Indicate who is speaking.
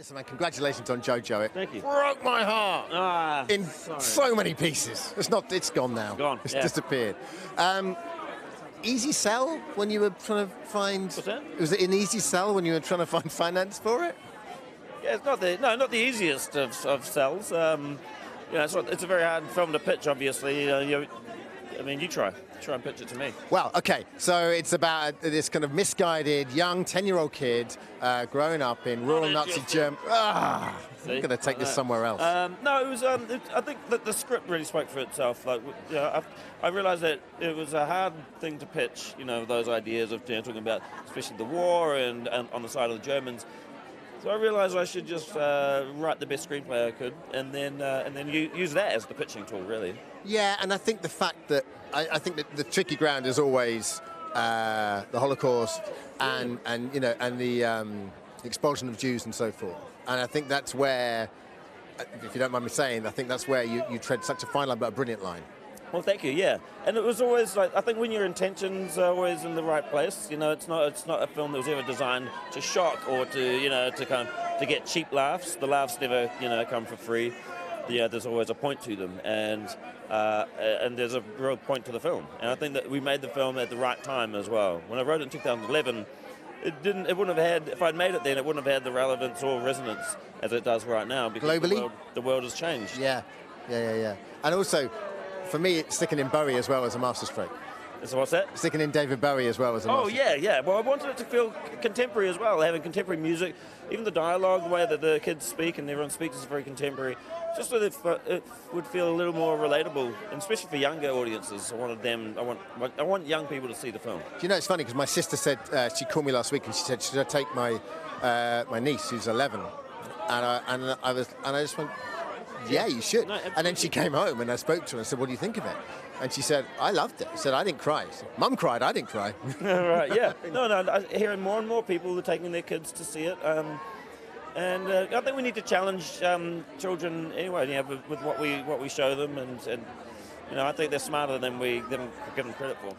Speaker 1: Listen, man, congratulations on Jojo. It
Speaker 2: Thank you.
Speaker 1: broke my heart in so many pieces. It's gone now.
Speaker 2: Gone.
Speaker 1: It's
Speaker 2: yeah.
Speaker 1: disappeared. Easy sell when you were trying to find.
Speaker 2: What's that?
Speaker 1: Was it an easy sell when you were trying to find finance for it?
Speaker 2: Yeah, it's not the easiest of sells. It's a very hard film to pitch. Obviously, you try and pitch it to me.
Speaker 1: Well, okay, so it's about this kind of misguided young 10-year-old kid growing up in rural Nazi Germany. I'm going to take this somewhere else.
Speaker 2: No, it was. I think that the script really spoke for itself. I realised that it was a hard thing to pitch. Those ideas of talking about, especially the war and on the side of the Germans. So I realised I should just write the best screenplay I could, and then use that as the pitching tool, really.
Speaker 1: Yeah, and I think the fact that I think that the tricky ground is always the Holocaust and the expulsion of Jews and so forth. And I think that's where, if you don't mind me saying, I think that's where you tread such a fine line, but a brilliant line.
Speaker 2: Well, thank you. Yeah, and it was always I think when your intentions are always in the right place, it's not a film that was ever designed to shock or to get cheap laughs. The laughs never come for free. Yeah, there's always a point to them, and there's a real point to the film. And I think that we made the film at the right time as well. When I wrote it in 2011, it wouldn't have had, if I'd made it then, it wouldn't have had the relevance or resonance as it does right now, because
Speaker 1: globally
Speaker 2: the world has changed.
Speaker 1: Yeah. And also, for me, it's sticking in Bowie as well as a masterstroke.
Speaker 2: So what's that?
Speaker 1: Sticking in David Bowie as well as a masterstroke.
Speaker 2: Yeah. Well, I wanted it to feel contemporary as well, having contemporary music. Even the dialogue, the way that the kids speak and everyone speaks is very contemporary. Just so that it would feel a little more relatable, and especially for younger audiences. I want young people to see the film.
Speaker 1: Do you know, it's funny because my sister said, she called me last week and she said, should I take my niece who's 11? And I just went, yeah, you should. No, and then she came home and I spoke to her and said, what do you think of it? And she said, I loved it. She said, I didn't cry. Said, Mum cried, I didn't cry.
Speaker 2: Right, yeah. No, I'm hearing more and more people are taking their kids to see it. And I think we need to challenge children anyway, with what we show them, and I think they're smarter than we give them credit for.